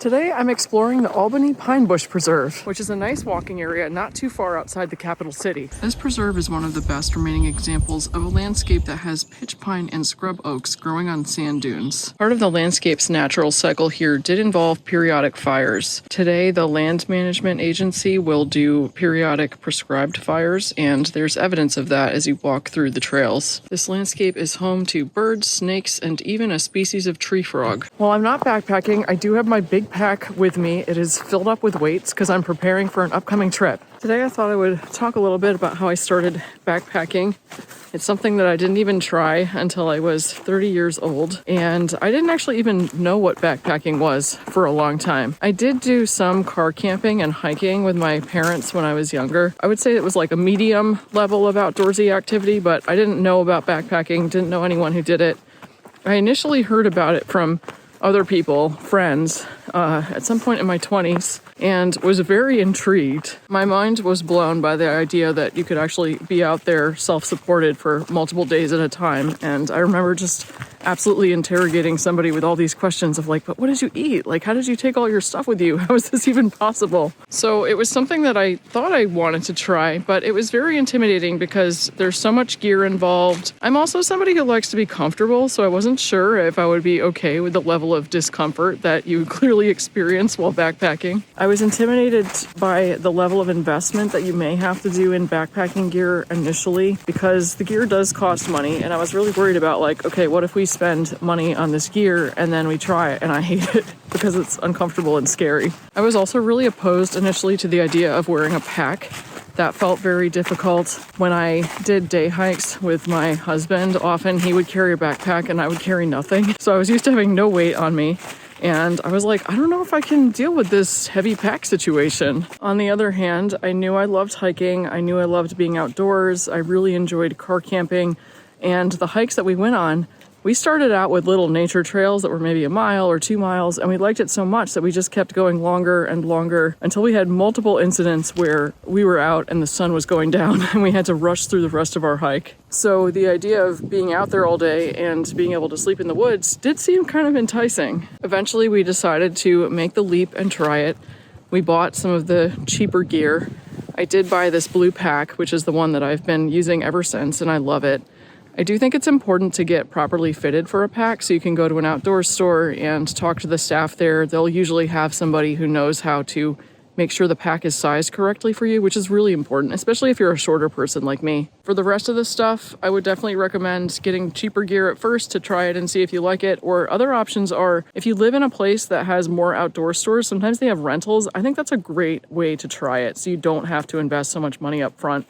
Today I'm exploring the Albany Pine Bush Preserve, which is a nice walking area not too far outside the capital city. This preserve is one of the best remaining examples of a landscape that has pitch pine and scrub oaks growing on sand dunes. Part of the landscape's natural cycle here did involve periodic fires. Today the Land Management Agency will do periodic prescribed fires, and there's evidence of that as you walk through the trails. This landscape is home to birds, snakes, and even a species of tree frog. While I'm not backpacking, I do have my big pack with me. It is filled up with weights because I'm preparing for an upcoming trip. Today I thought I would talk a little bit about how I started backpacking. It's something that I didn't even try until I was 30 years old, and I didn't actually even know what backpacking was for a long time. I did do some car camping and hiking with my parents when I was younger. I would say it was like a medium level of outdoorsy activity, but I didn't know about backpacking, didn't know anyone who did it. I initially heard about it from other people, friends, at some point in my 20s, and was very intrigued. My mind was blown by the idea that you could actually be out there self-supported for multiple days at a time. And I remember just absolutely interrogating somebody with all these questions of like, but what did you eat? Like, how did you take all your stuff with you? How is this even possible? So it was something that I thought I wanted to try, but it was very intimidating because there's so much gear involved. I'm also somebody who likes to be comfortable, so I wasn't sure if I would be okay with the level of discomfort that you clearly experience while backpacking. I was intimidated by the level of investment that you may have to do in backpacking gear initially, because the gear does cost money, and I was really worried about like, okay, what if we spend money on this gear and then we try it and I hate it because it's uncomfortable and scary. I was also really opposed initially to the idea of wearing a pack. That felt very difficult. When I did day hikes with my husband, often he would carry a backpack and I would carry nothing. So I was used to having no weight on me. And I was like, I don't know if I can deal with this heavy pack situation. On the other hand, I knew I loved hiking. I knew I loved being outdoors. I really enjoyed car camping. And the hikes that we went on, we started out with little nature trails that were maybe a mile or 2 miles, and we liked it so much that we just kept going longer and longer until we had multiple incidents where we were out and the sun was going down and we had to rush through the rest of our hike. So the idea of being out there all day and being able to sleep in the woods did seem kind of enticing. Eventually we decided to make the leap and try it. We bought some of the cheaper gear. I did buy this blue pack, which is the one that I've been using ever since, and I love it. I do think it's important to get properly fitted for a pack, so you can go to an outdoor store and talk to the staff there. They'll usually have somebody who knows how to make sure the pack is sized correctly for you, which is really important, especially if you're a shorter person like me. For the rest of the stuff, I would definitely recommend getting cheaper gear at first to try it and see if you like it. Or other options are, if you live in a place that has more outdoor stores, sometimes they have rentals. I think that's a great way to try it, so you don't have to invest so much money up front.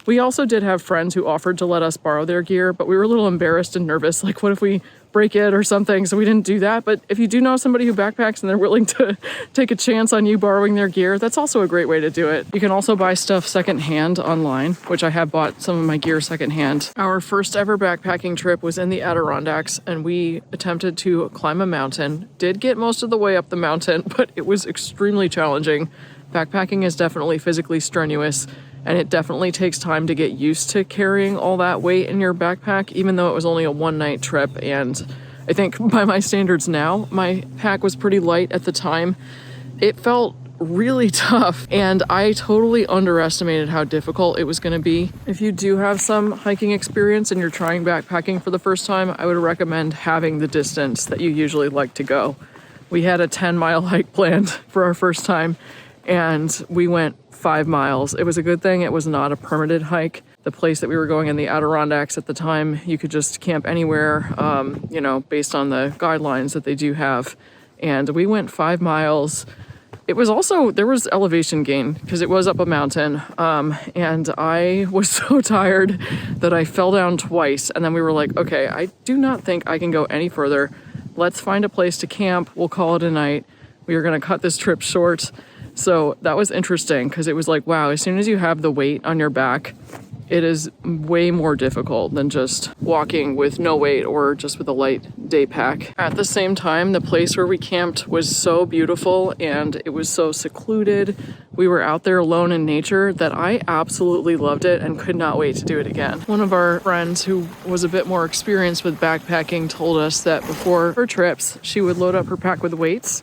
We also did have friends who offered to let us borrow their gear, but we were a little embarrassed and nervous. Like, what if we break it or something? So we didn't do that. But if you do know somebody who backpacks and they're willing to take a chance on you borrowing their gear, that's also a great way to do it. You can also buy stuff secondhand online, which I have bought some of my gear secondhand. Our first ever backpacking trip was in the Adirondacks, and we attempted to climb a mountain. Did get most of the way up the mountain, but it was extremely challenging. Backpacking is definitely physically strenuous, and it definitely takes time to get used to carrying all that weight in your backpack, even though it was only a one-night trip. And I think by my standards now, my pack was pretty light at the time. It felt really tough, and I totally underestimated how difficult it was going to be. If you do have some hiking experience and you're trying backpacking for the first time, I would recommend having the distance that you usually like to go. We had a 10-mile hike planned for our first time, and we went 5 miles. It was a good thing it was not a permitted hike. The place that we were going in the Adirondacks at the time, you could just camp anywhere, based on the guidelines that they do have. And we went 5 miles. It was also, there was elevation gain because it was up a mountain. And I was so tired that I fell down twice. And then we were like, okay, I do not think I can go any further. Let's find a place to camp. We'll call it a night. We are going to cut this trip short. So that was interesting because it was like, wow, as soon as you have the weight on your back, it is way more difficult than just walking with no weight or just with a light day pack. At the same time, the place where we camped was so beautiful and it was so secluded. We were out there alone in nature that I absolutely loved it and could not wait to do it again. One of our friends who was a bit more experienced with backpacking told us that before her trips, she would load up her pack with weights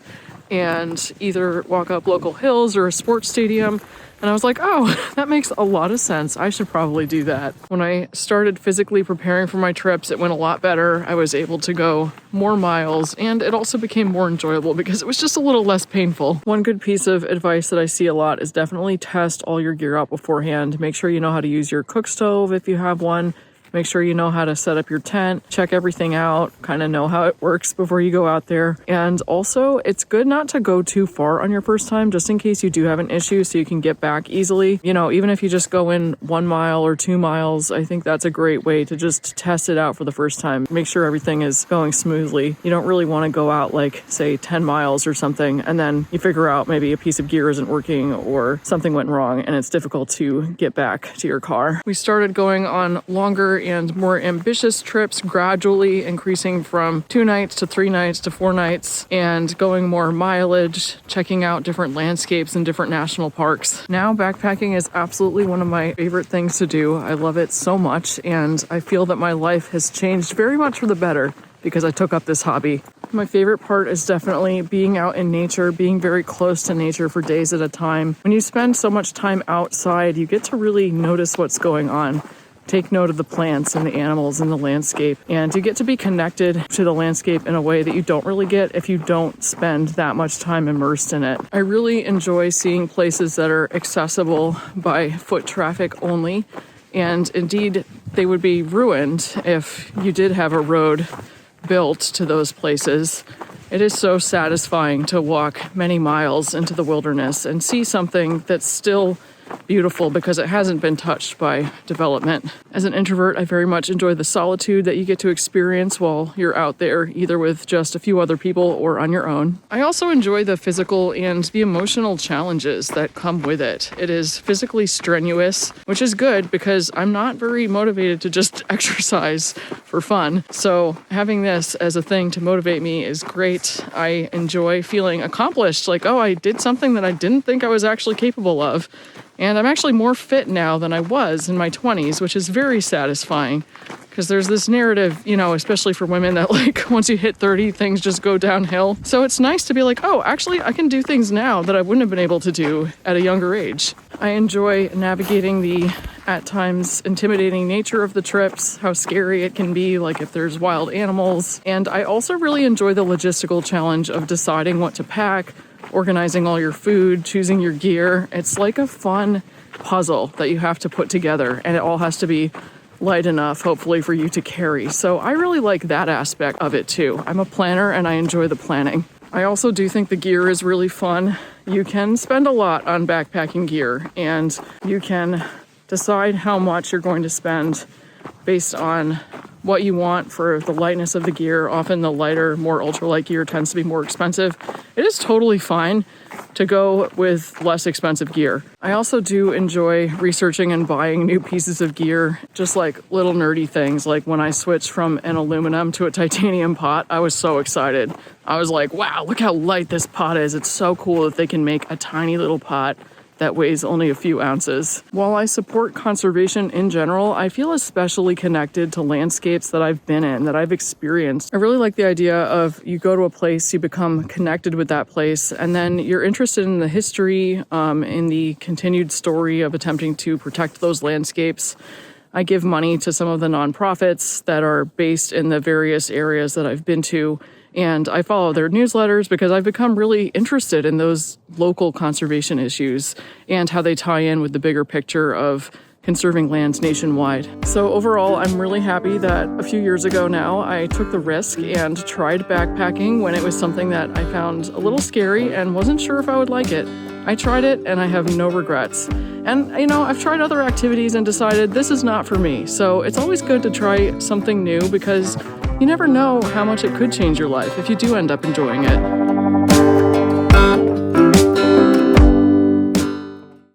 and either walk up local hills or a sports stadium. And I was like, oh, that makes a lot of sense. I should probably do that. When I started physically preparing for my trips, it went a lot better. I was able to go more miles, and it also became more enjoyable because it was just a little less painful. One good piece of advice that I see a lot is definitely test all your gear out beforehand. Make sure you know how to use your cook stove if you have one. Make sure you know how to set up your tent, check everything out, kind of know how it works before you go out there. And also, it's good not to go too far on your first time, just in case you do have an issue so you can get back easily. You know, even if you just go in 1 mile or 2 miles, I think that's a great way to just test it out for the first time. Make sure everything is going smoothly. You don't really want to go out like, say, 10 miles or something, and then you figure out maybe a piece of gear isn't working or something went wrong and it's difficult to get back to your car. We started going on longer and more ambitious trips, gradually increasing from 2 nights to 3 nights to 4 nights, and going more mileage, checking out different landscapes and different national parks. Now backpacking is absolutely one of my favorite things to do. I love it so much, and I feel that my life has changed very much for the better because I took up this hobby. My favorite part is definitely being out in nature, being very close to nature for days at a time. When you spend so much time outside, you get to really notice what's going on. Take note of the plants and the animals and the landscape, and you get to be connected to the landscape in a way that you don't really get if you don't spend that much time immersed in it. I really enjoy seeing places that are accessible by foot traffic only, and indeed they would be ruined if you did have a road built to those places. It is so satisfying to walk many miles into the wilderness and see something that's still beautiful because it hasn't been touched by development. As an introvert, I very much enjoy the solitude that you get to experience while you're out there, either with just a few other people or on your own. I also enjoy the physical and the emotional challenges that come with it. It is physically strenuous, which is good because I'm not very motivated to just exercise for fun. So having this as a thing to motivate me is great. I enjoy feeling accomplished, like, oh, I did something that I didn't think I was actually capable of. And I'm actually more fit now than I was in my 20s, which is very satisfying because there's this narrative, you know, especially for women that like once you hit 30, things just go downhill. So it's nice to be like, oh, actually I can do things now that I wouldn't have been able to do at a younger age. I enjoy navigating the at times intimidating nature of the trips, how scary it can be, like if there's wild animals. And I also really enjoy the logistical challenge of deciding what to pack, organizing all your food, choosing your gear. It's like a fun puzzle that you have to put together, and it all has to be light enough, hopefully, for you to carry. So I really like that aspect of it too. I'm a planner and I enjoy the planning. I also do think the gear is really fun. You can spend a lot on backpacking gear, and you can decide how much you're going to spend based on what you want for the lightness of the gear. Often the lighter, more ultralight gear tends to be more expensive. It is totally fine to go with less expensive gear. I also do enjoy researching and buying new pieces of gear, just like little nerdy things. Like when I switched from an aluminum to a titanium pot, I was so excited. I was like, wow, look how light this pot is. It's so cool that they can make a tiny little pot that weighs only a few ounces. While I support conservation in general, I feel especially connected to landscapes that I've been in, that I've experienced. I really like the idea of you go to a place, you become connected with that place, and then you're interested in the history, in the continued story of attempting to protect those landscapes. I give money to some of the nonprofits that are based in the various areas that I've been to, and I follow their newsletters because I've become really interested in those local conservation issues and how they tie in with the bigger picture of conserving lands nationwide. So overall, I'm really happy that a few years ago now, I took the risk and tried backpacking when it was something that I found a little scary and wasn't sure if I would like it. I tried it and I have no regrets. And, you know, I've tried other activities and decided this is not for me. So it's always good to try something new because you never know how much it could change your life if you do end up enjoying it.